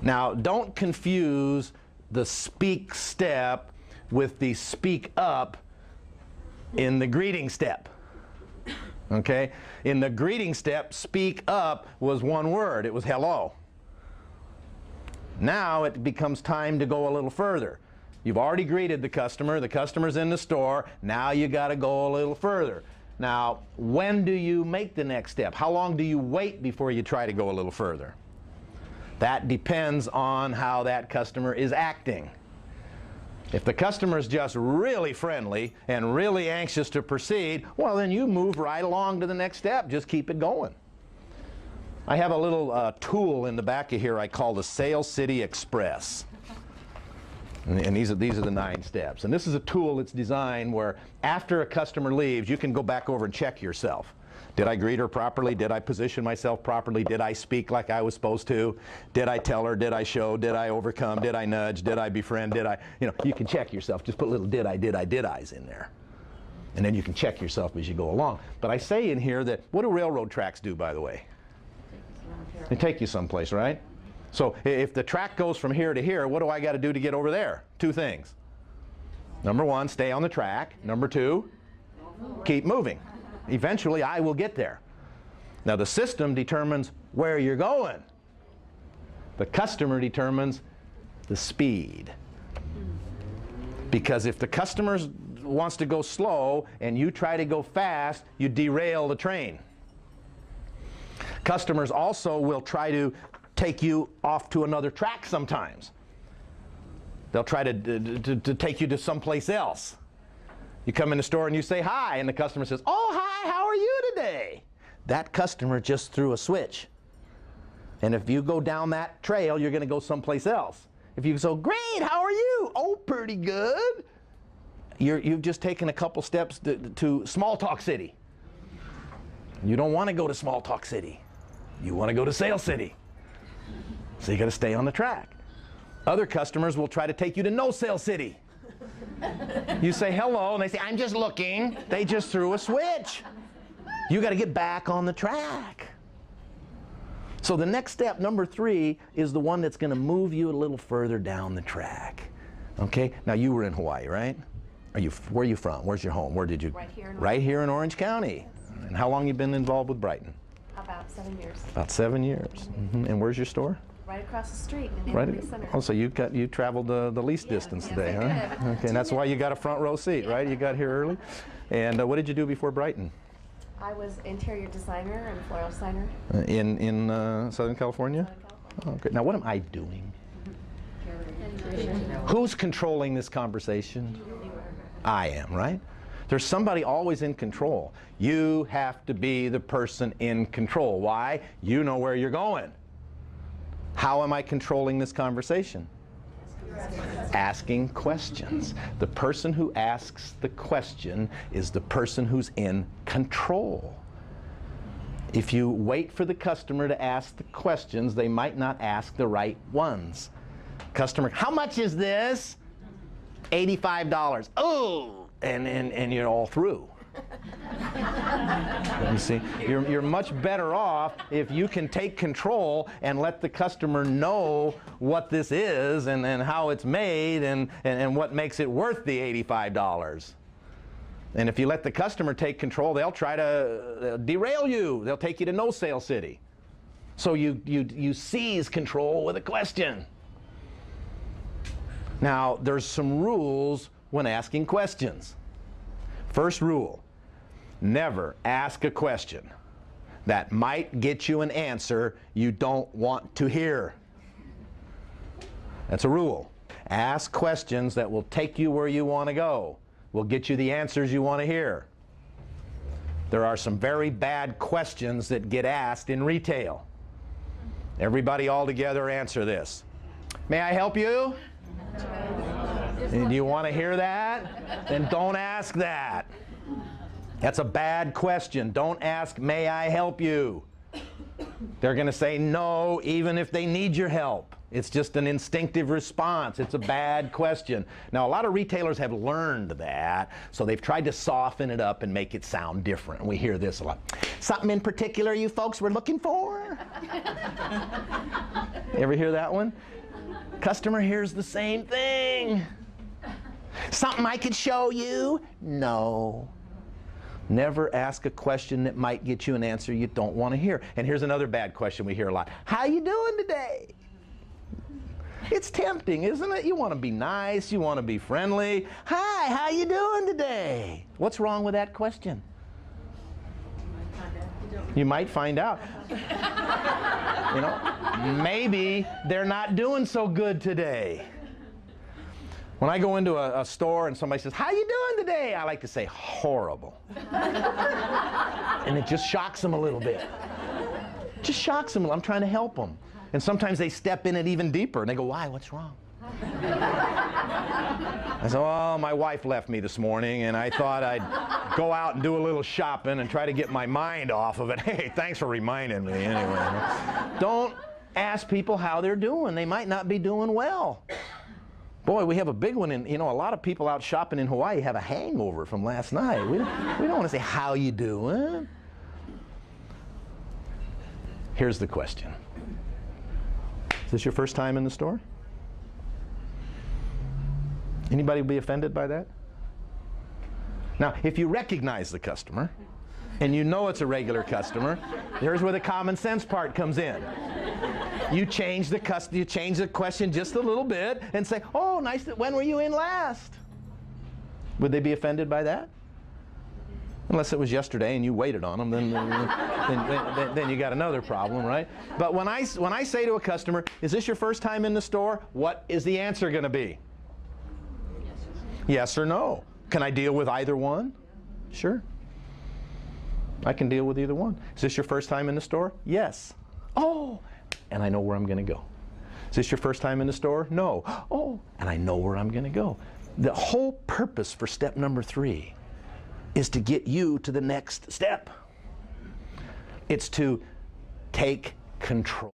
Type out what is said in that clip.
Now, don't confuse the speak step with the speak up in the greeting step. Okay? In the greeting step, speak up was one word. It was hello. Now it becomes time to go a little further. You've already greeted the customer's in the store, now you got to go a little further. Now, when do you make the next step? How long do you wait before you try to go a little further? That depends on how that customer is acting. If the customer is just really friendly and really anxious to proceed, well, then you move right along to the next step. Just keep it going. I have a little tool in the back of here I call the Sales City Express. And these are the 9 steps. And this is a tool that's designed where after a customer leaves, you can go back over and check yourself. Did I greet her properly? Did I position myself properly? Did I speak like I was supposed to? Did I tell her? Did I show? Did I overcome? Did I nudge? Did I befriend? Did I, you can check yourself. Just put little did I's in there. And then you can check yourself as you go along. But I say in here that, what do railroad tracks do, by the way? They take you someplace, right? So if the track goes from here to here, what do I got to do to get over there? 2 things. Number 1, stay on the track. Number 2, keep moving. Eventually, I will get there. Now, the system determines where you're going. The customer determines the speed. Because if the customer wants to go slow and you try to go fast, you derail the train. Customers also will try to take you off to another track sometimes. They'll try to take you to someplace else. You come in the store and you say hi, and the customer says, "Oh, hi, how are you today?" That customer just threw a switch. And if you go down that trail, you're going to go someplace else. If you go, "Great, how are you?" "Oh, pretty good." You've just taken a couple steps to Small Talk City. You don't want to go to Small Talk City. You want to go to Sales City. So you got to stay on the track. Other customers will try to take you to No Sale City. You say hello, and they say, "I'm just looking." They just threw a switch. You got to get back on the track. So the next step, number 3, is the one that's going to move you a little further down the track. Okay? Now, you were in Hawaii, right? Where are you from? Where's your home? Where did you? Right here in Orange County. And how long have you been involved with Brighton? About 7 years. About 7 years. Mm-hmm. And where's your store? Right across the street in the Right. Center. Oh, so you traveled the least distance today, huh? Okay, and that's why you got a front row seat, right? You got here early. And what did you do before Brighton? I was interior designer and floral designer. In Southern California? Oh, okay. Now, what am I doing? Who's controlling this conversation? I am, right? There's somebody always in control. You have to be the person in control. Why? You know where you're going. How am I controlling this conversation? Asking questions. The person who asks the question is the person who's in control. If you wait for the customer to ask the questions, they might not ask the right ones. Customer, "How much is this?" $85. Oh! And you're all through. You see, you're much better off if you can take control and let the customer know what this is and how it's made and what makes it worth the $85. And if you let the customer take control, they'll try to derail you. They'll take you to No Sale City. So you seize control with a question. Now, there's some rules when asking questions. First rule, never ask a question that might get you an answer you don't want to hear. That's a rule. Ask questions that will take you where you want to go, will get you the answers you want to hear. There are some very bad questions that get asked in retail. Everybody all together answer this. "May I help you?" Do you want to hear that? Then don't ask that. That's a bad question. Don't ask, "May I help you?" They're going to say no even if they need your help. It's just an instinctive response. It's a bad question. Now, a lot of retailers have learned that, so they've tried to soften it up and make it sound different. We hear this a lot. "Something in particular you folks were looking for?" Ever hear that one? Customer hears the same thing. Something I could show you? No. Never ask a question that might get you an answer you don't want to hear. And here's another bad question we hear a lot. How you doing today? It's tempting, isn't it? You want to be nice, you want to be friendly. Hi, how you doing today? What's wrong with that question? You might find out. You know, maybe they're not doing so good today. When I go into a store and somebody says, how you doing today? I like to say, horrible. And it just shocks them a little bit. Just shocks them. I'm trying to help them. And sometimes they step in it even deeper and they go, why? What's wrong? I said, oh, my wife left me this morning and I thought I'd go out and do a little shopping and try to get my mind off of it. Hey, thanks for reminding me anyway. Don't ask people how they're doing. They might not be doing well. Boy, we have a big one, and you know, a lot of people out shopping in Hawaii have a hangover from last night. We don't want to say, how you doing? Here's the question. Is this your first time in the store? Anybody be offended by that? Now, if you recognize the customer, and you know it's a regular customer, here's where the common sense part comes in. You change the question just a little bit and say, oh, nice, when were you in last? Would they be offended by that? Unless it was yesterday and you waited on them, then you got another problem, right? But when I say to a customer, is this your first time in the store? What is the answer going to be? Yes or no. Can I deal with either one? Sure. I can deal with either one. Is this your first time in the store? Yes. Oh, and I know where I'm going to go. Is this your first time in the store? No. Oh, and I know where I'm going to go. The whole purpose for step number 3 is to get you to the next step. It's to take control.